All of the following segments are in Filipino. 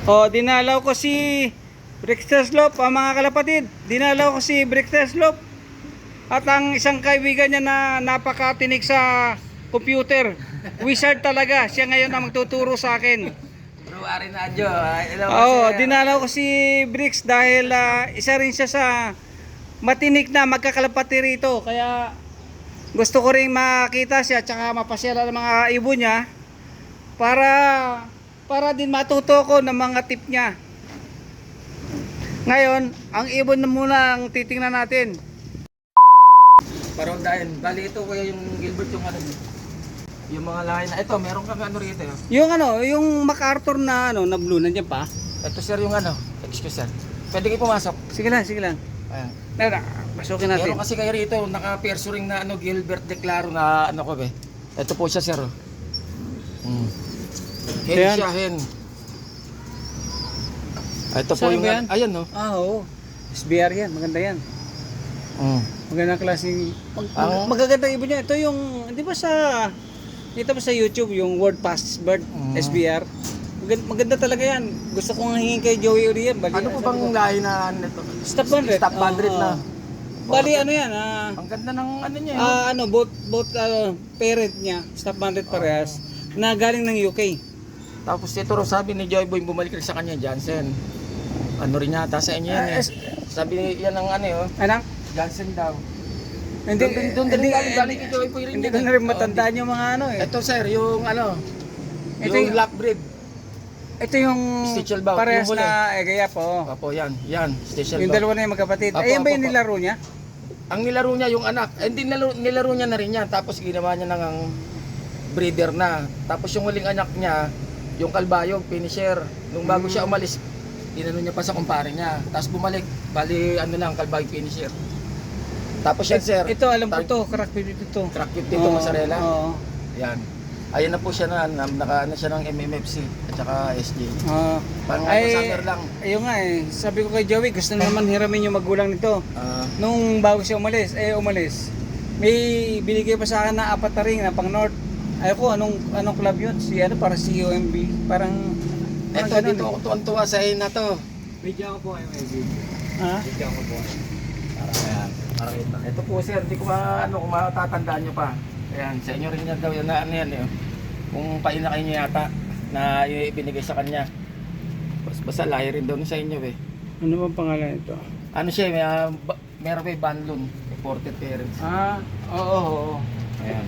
O, dinalaw ko si Brixter Slope, mga kalapatid. Dinalaw ko si Brixter Slope. At ang isang kaibigan niya na napakatinig sa computer. Wizard talaga. Siya ngayon ang magtuturo sa akin. Bro, Ari Nadyo. Oo, dinalaw ko si Brix dahil isa rin siya sa matinik na magkakalapati rito. Kaya gusto ko rin makita siya at saka mapasyala ng mga ibon niya para din matuto ko ng mga tip niya. Ngayon, ang ibon na muna ang titingnan natin. Parondahin. Bali ito kuya yung Gilbert yung ano. Yung mga lahi na ito, meron kang ano rito. Yung MacArthur na na blue nandiyan pa. Ito sir yung ano. Excuse sir. Pwede kayo pumasok. Sige lang. Ayan. Pasukin natin. Meron kasi kayo rito, naka-pierce ring na ano, Gilbert Declaro na ano ko be. Ito po siya sir. Hen Ayan. siya, hen. Ito po Saan yung, ba yan? ayan no. Oo. SBR yan, maganda yan. Magandang klaseng magaganda ibon niya. Ito yung dito ba sa YouTube yung World Fastest Bird SBR. Maganda talaga yan. Gusto kong hingin kay Joey Uriel. Ano po bang lahi na ano ito? Stop 100. Stop 100 na. Bali ano yan? Ang ganda ng ano niya. Both parent niya, Stop 100 parehas, na galing ng UK. Tapos ito raw sabi ni Joy Boy, bumalik rin sa kanya, Johnson. Ano rin yata sa inyo yan eh. Sabi yan ang ano yun. Anong? Johnson daw. Hindi Doon galing kay Joy Boy rin hindi yan. ko na rin matandaan yung mga ano eh. Ito sir, yung ano. Ito Yung yung- black breed. Ito yung Stitchel Bout, parehas yung huli. na gaya po. Opo, yan. Station Yung Bout. dalawa na yung magkapatid. Apo, Ayun ba apo, yung apo. nilaro niya? Ang nilaro niya yung anak. Hindi nilaro niya na rin yan. Tapos ginawa niya ng breeder na. Tapos yung huling anak niya, yung kalbayo, finisher. Nung bago siya umalis, inano niya pa sa kumpare niya. Tapos bumalik, bali ano lang, kalbayo finisher. Tapos yan sir. Ito alam ko to, crack 52. Crack 50 to, mozzarella. Oo. Yan. Ayan na po siya naka-ano siya ng MMFC at saka SJ. Pang summer lang. Ayun nga eh. Sabi ko kay Joey, gusto na naman hiramin yung magulang nito. Nung bago siya umalis. May binigay pa sa akin na 4 na ring na pang North. Ayoko, anong club yun? Para COMB. Parang Ito ganun dito ako tuwan-tuwa sa na to. Video ko po kayo, Ha? video ko po. Para ito. Ito po sir, hindi ko kung matatandaan nyo pa. Ayan, sa inyo rin yan daw yan na ano yan eh. Kung painakay nyo yata na yung ibinigay sa kanya. Basta lahi rin daw sa inyo eh. Ano bang pangalan ito? Ano siya, meron pa banlon, reported parents. Oo. Ayan.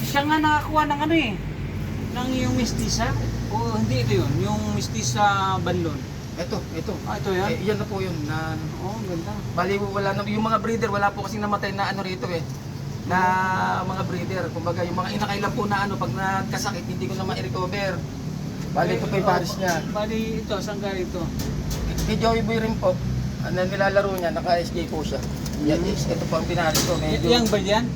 Siya nga nakakuha ng ano eh. Ng yung mistisa. O hindi ito yun. Yung mistisa banlon. Ito. Ito yan? Yan na po yun. Oo, ganda. Bali, wala na, yung mga breeder, wala po kasing namatay na ano rito eh. Na mga breeder, kumbaga yung mga inakay lang po na ano, pag nagkasakit, hindi ko na ma-recover. Bali, ito pa yung pares niya. Bali ito, saan galing ito? Kay Joey Boy rin po, ano nilalaro niya, naka-SJ po siya. Yan, ito po ang pinaris ko. Medyo... Yang ba yan?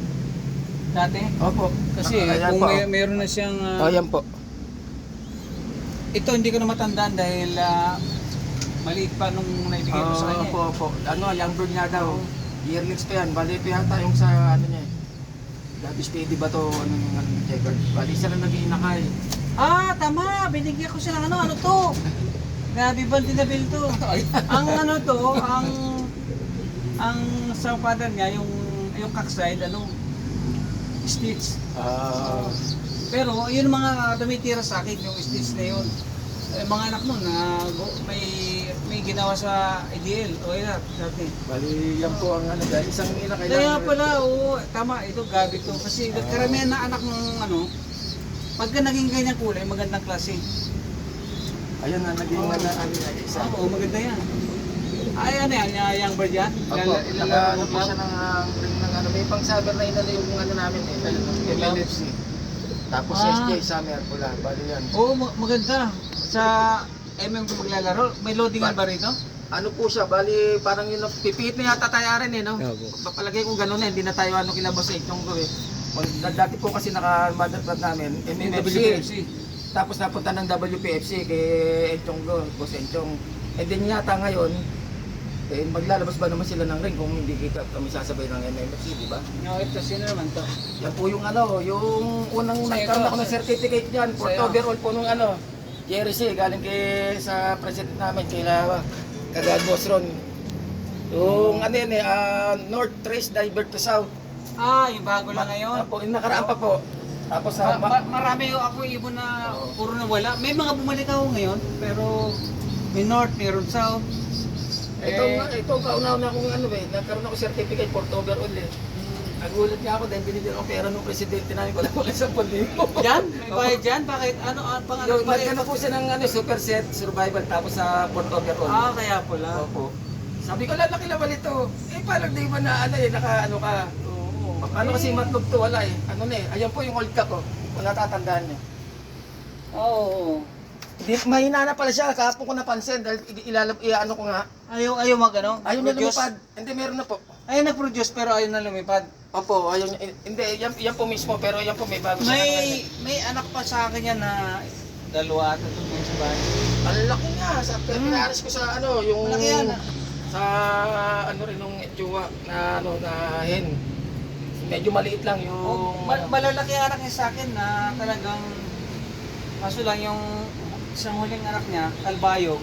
Dati? Opo. Kasi Ayan kung po. meron na siyang... Ayan po. ito hindi ko na matandaan dahil maliit pa nung naibigay ko sa kanya. Opo. Ano, young bird nga daw. Yearlings pa yan. Bali, ito yata yung sa ano niya eh. Gabi steady ba to, ano yung ano, checker. Bali, isa lang nag-iinakay. Tama! Binigyan ko siya ng ano to? Gabi Bantinabil to. Ang ano to, ang sa father niya, yung cockside, stitch. Pero yun mga tumitira sa akin, yung stitch na yun. Mga anak mo na may ginawa sa IDL o yun dati. Bali, yan po ang ano, dahil isang inakay lang. Kaya pala, tama, ito gabi to. Kasi karamihan na anak ng pagka naging ganyan kulay, magandang klase. Ayun na, naging ano niya, isa. Oo, maganda yan. Ay, ano yan, yung bird yan? Opo, naka-ano po siya ng ring ng ano, may pang-saber na inano yung ano namin eh, MLFC. Tapos SJ, summer pula, bali yan. Oo, maganda. Sa ko maglalaro, may loadingan ba rito? Ano po siya, bali parang yun, pipihit na yata tayo rin eh, no? Papalagay ko gano'n eh, hindi na tayo kinabos eh, itong ko eh. Dati po kasi naka-motherboard namin, MMFC. Tapos napunta ng WPFC kay Enchonggo, Boss Enchong. And then yata ngayon, maglalabas ba naman sila ng ring kung hindi kita kami sasabay ng MMFC, di ba? No, ito, sino naman to? Yan po yung yung unang Sa'yo nagkaroon to, ako ng certificate dyan, for sa'yo. overall po nung Jerry C, galing sa president namin, kagad Boss Ron. Yung ano yun North Trace Divert to South. Yung bago lang ngayon. Apo, yung nakaraan pa po. Tapos Marami ako ibon na puro na wala. May mga bumalik ako ngayon, pero may North, mayroon South. ito kauna-una akong nagkaroon ako certificate for overall eh. Nagulat nga ako dahil binigyan ako pera ng presidente namin ko lang wala sa palibo. Diyan? May bayad dyan? Bakit? Ano ang pangalan? Yung nagkano po siya ng superset, survival, tapos sa port overall. Kaya pala. Opo. Sabi ko, lalaki naman ito. Paano di ba na ka? Oo. Paano kasi matlog to, wala eh. Ayan po yung old cup oh. Kung natatandaan niyo. Oo. Mahina na pala siya, kahapon ko napansin dahil ko nga. Ayaw mag ano? Ayaw na produce? lumipad. Hindi, meron na po. Ayaw nag-produce pero ayaw na lumipad. Opo, ayaw niya. Hindi, yan po mismo, pero yan po may bago siya. May anak pa sa akin yan na dalawa at ito sa bahay. Ang laki nga, sa pinaris ko sa yung... Malaki yan Sa rin nung etsuwa na hen. Medyo maliit lang yung... Malalaki ang anak niya sa akin na talagang kaso lang yung isang huling anak niya, Kalbayo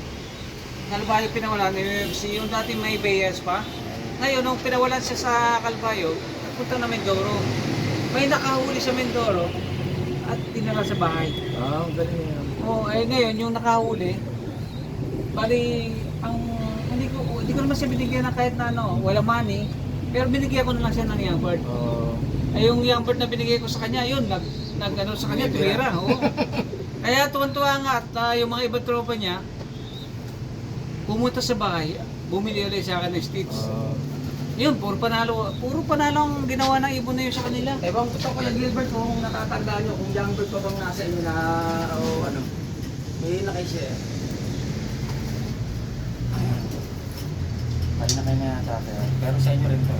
pinawalan ni UFC. Yung dati may Bayes pa. Ngayon, nung pinawalan siya sa Kalbayo, nagpunta na Mindoro. May nakahuli sa Mindoro at dinala sa bahay. Galing yan. Ngayon, yung nakahuli, bali, hindi ko naman siya binigyan na kahit na wala money, pero binigyan ko na lang siya ng young bird. Yung young bird na binigay ko sa kanya, yun, sa kanya, tumira. Kaya tuwan-tuwa nga at yung mga ibang tropa niya, pumunta sa bahay, bumili ulit sa akin ng stitch. Yun, puro panalo ang ginawa ng ibon na yun sa kanila. Ewan ko Kuya Gilbert kung natatandaan nyo, kung young bird pa bang nasa inyo na, may nakaishare. May na kayo na sa akin, pero sa inyo rin to.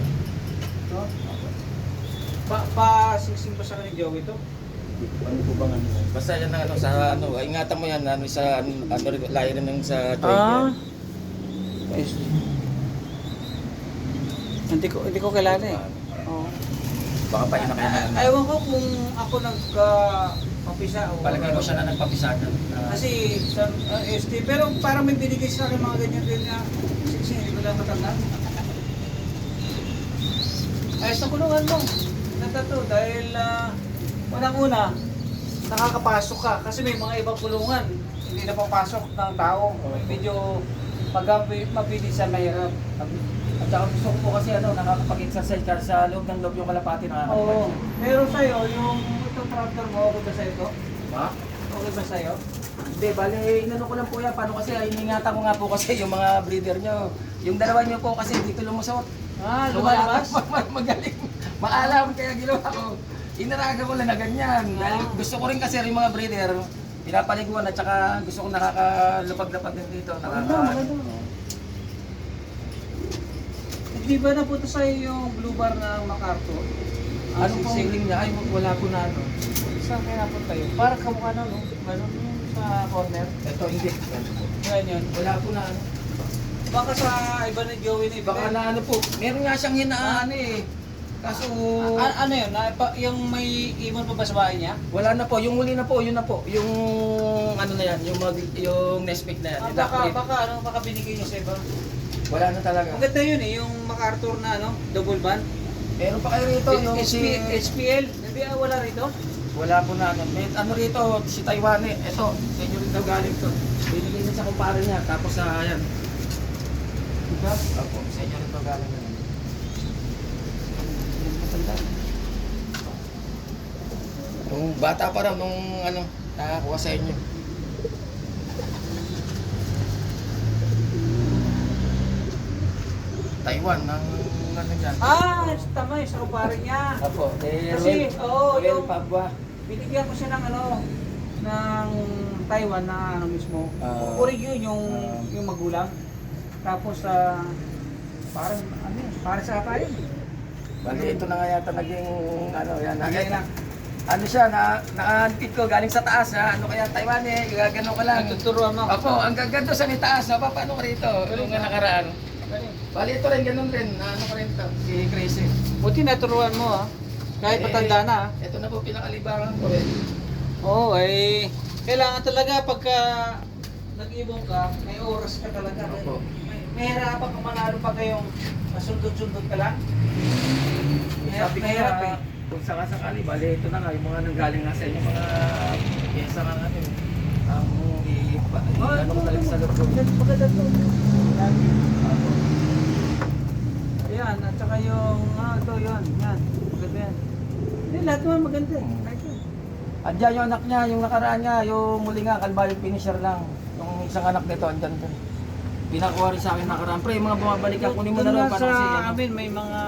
No? Pa-sing ba sa kanila Joey ito? Ano po bang Basta yan sa ingatan mo yan, sa layo rin sa trade. Hindi ko kilala eh. Baka pa yun na kayo na. Ewan ko kung ako nagpapisa o... Palagay ko siya na nagpapisa na. Kasi sa ST, pero parang may binigay sa akin mga ganyan din na hindi ko lang matanda. Ayos na kulungan mo. Natato dahil unang-una, nakakapasok ka kasi may mga ibang kulungan hindi na papasok ng tao. Medyo mabilis sa mahirap. At saka gusto ko po kasi nakakapag-exercise ka sa loob yung kalapati Oo. Pero sa'yo, yung itong tractor mo, okay ba sa'yo ito? Ha? Okay ba sa'yo? Hindi, bali, inano ko lang po yan. Paano kasi, iningatan ko nga po kasi yung mga breeder nyo. Yung dalawa nyo po kasi dito lumusot. Lumalabas? Magaling. Maalam kaya ginawa ko. Inaraga ko lang na ganyan. Dahil gusto ko rin kasi yung mga breeder, pinapaliguan at saka gusto ko nakakalupag-lapag din dito. Maganda. Di ba napunta sa'yo yung blue bar ng MacArthur? Ano pong singling niya? Ay, wala po na Saan kaya napunta yun? Parang kamukha na Ganun yung sa corner. Ito, hindi. Ganyan. Wala po na Baka sa iba ni Joey na iba. Baka na po. Meron nga siyang hinaan eh. Kaso... ano yun? Yung may ibon pa ba sa bahay niya? Wala na po. Yung huli na po, yun na po. Yung na yan, yung nestmate na yan. Baka binigay niya sa iba. Wala na talaga. Maganda yun eh, yung MacArthur na double band. Meron pa kayo rito, yung HPL. Hindi wala rito? Wala po na May rito, si Taiwan eh. Ito, sa inyo rin daw galing to. Binigay niya sa kumpare niya, tapos ayan. Diba? Opo, sa inyo rin daw galing na. Nung bata pa raw, nung nakakuha sa inyo. Taiwan, ng dyan. Tama yung sa kumpare niya. Opo, Kasi, yung Pabwa. binigyan ko siya ng ng Taiwan na mismo. Urig yun, yung magulang. Tapos, parang sa tayo. Bali, ito na nga yata naging, yan. na. Siya, na-unpit ko, galing sa taas, kaya Taiwan eh, gagano ka lang. Tuturuan mo. Opo, ang gaganda sa may taas, paano ka rito? Yung nakaraan. Bali, ito rin, ganun rin, ka rin ito, si Crazy. Buti naturuan mo kahit matanda na Ito na po pinakalibangan ko eh. Oo, kailangan talaga pagka nag-ibon ka, may oras ka talaga. Opo. May hirapan ka manalo pa kayong masundot-sundot ka lang. Sabi ko Mahirap nga, kung sakasakali, bali ito na nga, yung mga nanggaling nga sa inyo, mga pyesa nga natin. Ang ano ko talaga sa loob ko. Maganda to. Ayan, at saka yung, ito, yun, yan. Maganda yan. Hindi, lahat naman maganda. Kahit yun. Andiyan yung anak niya, yung nakaraan niya, yung muli nga, kalbayo finisher lang. Yung isang anak nito, andyan to. Pinakuha rin sa akin nakaraan. Pre, yung mga bumabalik ka, kunin mo na Doon rin nga para kasi sa ano. amin, may mga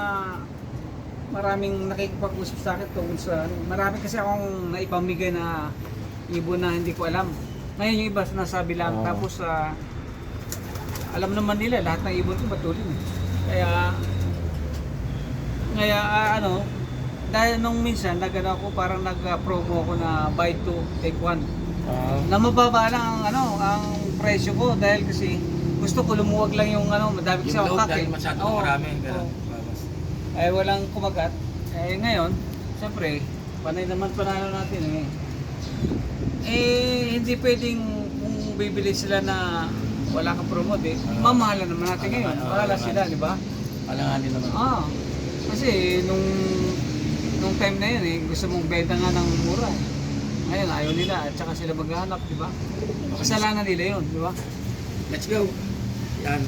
maraming nakikipag-usap sa akin tungkol sa ano. Marami kasi akong naipamigay na ibon na hindi ko alam. Ngayon yung iba sinasabi lang. Oo. Tapos alam naman nila lahat ng ibon ko batulin eh. Kaya ano, dahil nung minsan nagano ako parang nag-promo ako na buy two take one. Na mababa lang ang ano, ang presyo ko dahil kasi gusto ko lumuwag lang yung ano, madami kasi Yung akong load kak dahil eh. masyadong Oo, marami. oo. Ganun. Ay walang kumagat. Eh ngayon, siyempre, panay naman panalo natin eh. Hindi pwedeng kung bibili sila na wala kang promote eh. Mamahalan naman natin ngayon. Mahala sila, di ba? Alanganin naman. Kasi nung time na yun eh, gusto mong benta nga ng mura eh. Ngayon ayaw nila at saka sila maghahanap, di ba? Kasalanan nila yun, di ba? Let's go. Yan.